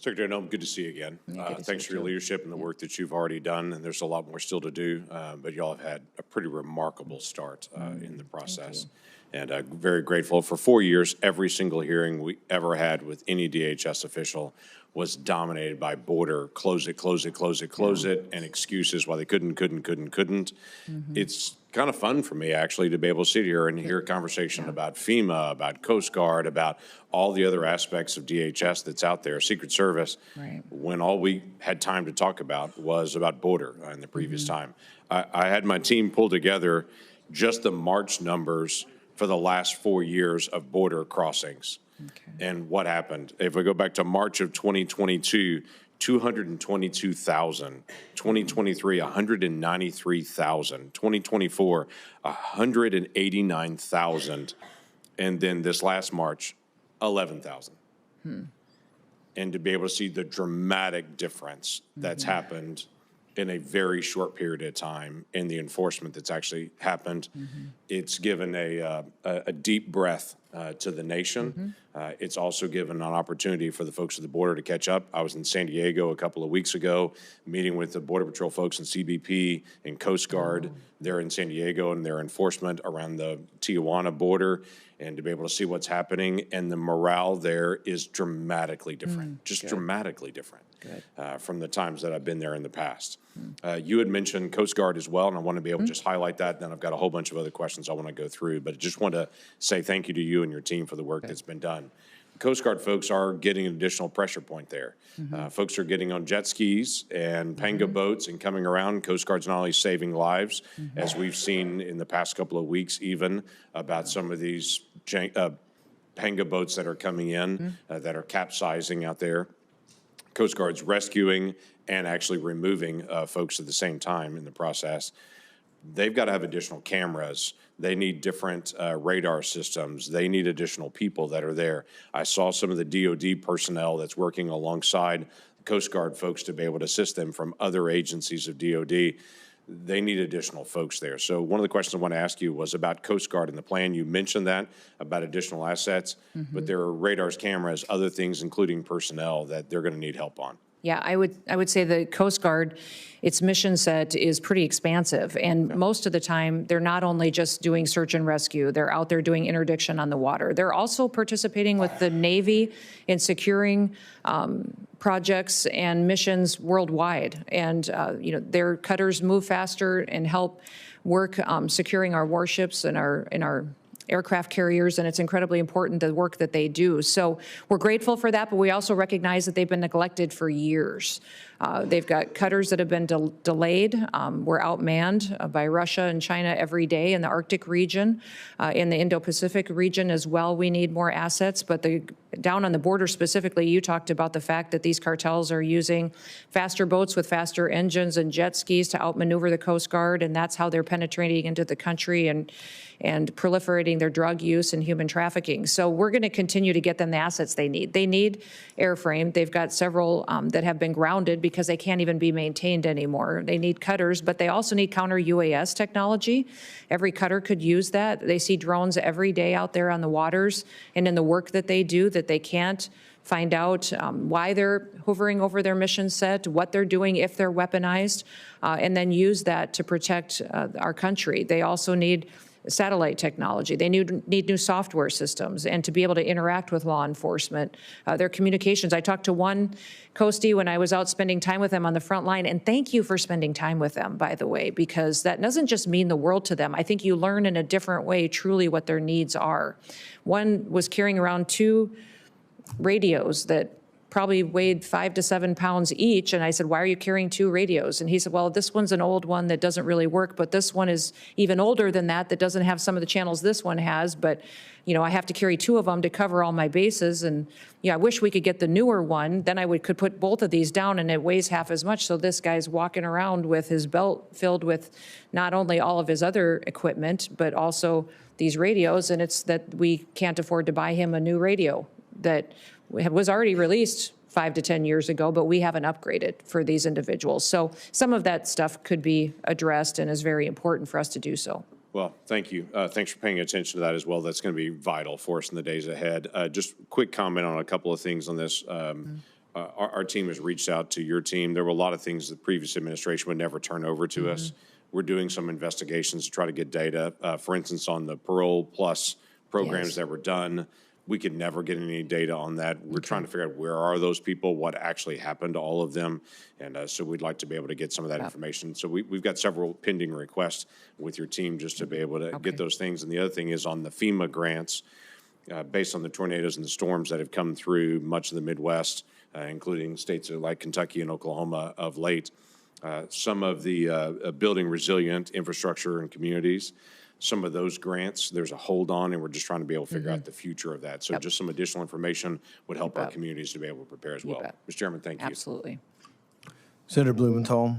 Secretary Noem, good to see you again. Thanks for your leadership and the work that you've already done, and there's a lot more still to do, but y'all have had a pretty remarkable start in the process. And very grateful. For 4 years, every single hearing we ever had with any DHS official was dominated by border, close it, close it, close it, close it, and excuses why they couldn't. It's kind of fun for me, actually, to be able to sit here and hear a conversation about FEMA, about Coast Guard, about all the other aspects of DHS that's out there, Secret Service, when all we had time to talk about was about border in the previous time. I had my team pull together just the March numbers for the last 4 years of border crossings. And what happened? If we go back to March of 2022, 222,000, 2023, 193,000, 2024, 189,000, and then this last March, 11,000. And to be able to see the dramatic difference that's happened in a very short period of time in the enforcement that's actually happened, it's given a deep breath to the nation. It's also given an opportunity for the folks at the border to catch up. I was in San Diego a couple of weeks ago, meeting with the Border Patrol folks in CBP and Coast Guard. They're in San Diego and their enforcement around the Tijuana border, and to be able to see what's happening. And the morale there is dramatically different, dramatically different from the times that I've been there in the past. You had mentioned Coast Guard as well, and I want to be able to just highlight that. Then I've got a whole bunch of other questions I want to go through, but just want to say thank you to you and your team for the work that's been done. Coast Guard folks are getting an additional pressure point there. Folks are getting on jet skis and panga boats and coming around. Coast Guard's not only saving lives, as we've seen in the past couple of weeks, even about some of these panga boats that are coming in that are capsizing out there. Coast Guard's rescuing and actually removing folks at the same time in the process. They've got to have additional cameras. They need different radar systems. They need additional people that are there. I saw some of the DOD personnel that's working alongside the Coast Guard folks to be able to assist them from other agencies of DOD. They need additional folks there. So one of the questions I want to ask you was about Coast Guard and the plan. You mentioned that about additional assets, but there are radars, cameras, other things, including personnel that they're going to need help on. Yeah, I would say the Coast Guard, its mission set is pretty expansive, and most of the time they're not only just doing search and rescue, they're out there doing interdiction on the water. They're also participating with the Navy in securing projects and missions worldwide, and their cutters move faster and help work securing our warships and our aircraft carriers, and it's incredibly important, the work that they do. So we're grateful for that, but we also recognize that they've been neglected for years. They've got cutters that have been delayed. We're outmanned by Russia and China every day in the Arctic region, in the Indo-Pacific region as well. We need more assets, but down on the border specifically, you talked about the fact that these cartels are using faster boats with faster engines and jet skis to outmaneuver the Coast Guard, and that's how they're penetrating into the country and proliferating their drug use and human trafficking. So we're going to continue to get them the assets they need. They need airframe. They've got several that have been grounded because they can't even be maintained anymore. They need cutters, but they also need counter-UAS technology. Every cutter could use that. They see drones every day out there on the waters, and in the work that they do, that they can't find out why they're hovering over their mission set, what they're doing if they're weaponized, and then use that to protect our country. They also need satellite technology. They need new software systems and to be able to interact with law enforcement. Their communications. I talked to one Coastie when I was out spending time with them on the front line, and thank you for spending time with them, by the way, because that doesn't just mean the world to them. I think you learn in a different way truly what their needs are. One was carrying around 2 radios that probably weighed 5 to 7 pounds each. And I said, why are you carrying 2 radios? And he said, well, this one's an old one that doesn't really work, but this one is even older than that doesn't have some of the channels this one has. But, I have to carry 2 of them to cover all my bases. And, I wish we could get the newer one. Then I could put both of these down and it weighs half as much. So this guy's walking around with his belt filled with not only all of his other equipment, but also these radios. And it's that we can't afford to buy him a new radio that was already released 5 to 10 years ago, but we haven't upgraded for these individuals. So some of that stuff could be addressed and is very important for us to do so. Well, thank you. Thanks for paying attention to that as well. That's going to be vital for us in the days ahead. Just quick comment on a couple of things on this. Our team has reached out to your team. There were a lot of things the previous administration would never turn over to us. We're doing some investigations to try to get data. For instance, on the Parole Plus programs that were done, we could never get any data on that. We're trying to figure out where are those people, what actually happened to all of them. And so we'd like to be able to get some of that information. So we've got several pending requests with your team just to be able to get those things. And the other thing is on the FEMA grants, based on the tornadoes and the storms that have come through much of the Midwest, including states like Kentucky and Oklahoma of late, some of the building resilient infrastructure and communities, some of those grants, there's a hold on, and we're just trying to be able to figure out the future of that. So just some additional information would help our communities to be able to prepare as well. Mr. Chairman, thank you. Absolutely. Senator Blumenthal.